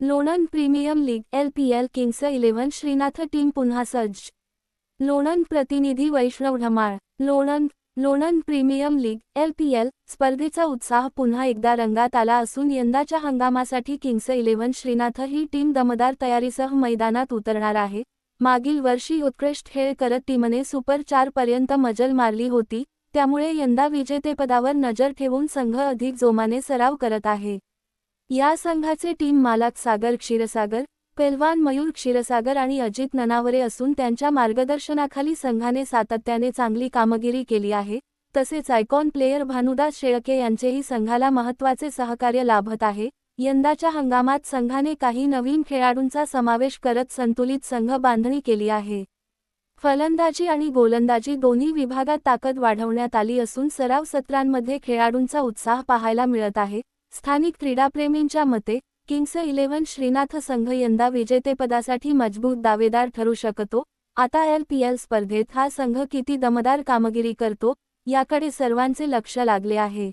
Lonand premier league LPL kings 11 Shrinath team पुन्हा सज्ज. लोणंद प्रतिनिधी Vaishnav Dhamal. Lonand premier league LPL स्पर्धेचा उत्साह पुन्हा एकदा रंगात आला असून यंदाच्या हंगामासाठी किंग्स 11 श्रीनाथ ही टीम दमदार तयारीसह मैदानात उतरणार आहे. मागील वर्षी उत्कृष्ट खेळ करत टीमने सुपर 4 पर्यंत मजल मारली होती, त्यामुळे यंदा विजेतेपदावर नजर ठेवून संघ अधिक जोमाने सराव करत आहे. या संघाचे टीम मालक सागर क्षीरसागर, पैलवान मयूर क्षीरसागर आणि अजित ननावरे असून त्यांच्या मार्गदर्शनाखाली संघाने सातत्याने चांगली कामगिरी केली आहे. तसेच आयकॉन प्लेयर भानुदास शेळके यांचेही संघाला महत्त्वाचे सहकार्य लाभत आहे. यंदाच्या हंगामात संघाने काही नवीन खेळाडूंचा समावेश करत संतुलित संघ बांधणी केली आहे. फलंदाजी आणि गोलंदाजी दोन्ही विभागात ताकद वाढवण्यात आली असून सराव सत्रांमध्ये खेळाडूंचा उत्साह पाहायला मिळत आहे. स्थानिक क्रीडाप्रेमींच्या मते किंग्स 11 श्रीनाथ संघ यंदा विजेतेपदासाठी मजबूत दावेदार ठरू शकतो. आता LPL स्पर्धेत हा संघ किती दमदार कामगिरी करतो, याकडे सर्वांचे लक्ष लागले आहे.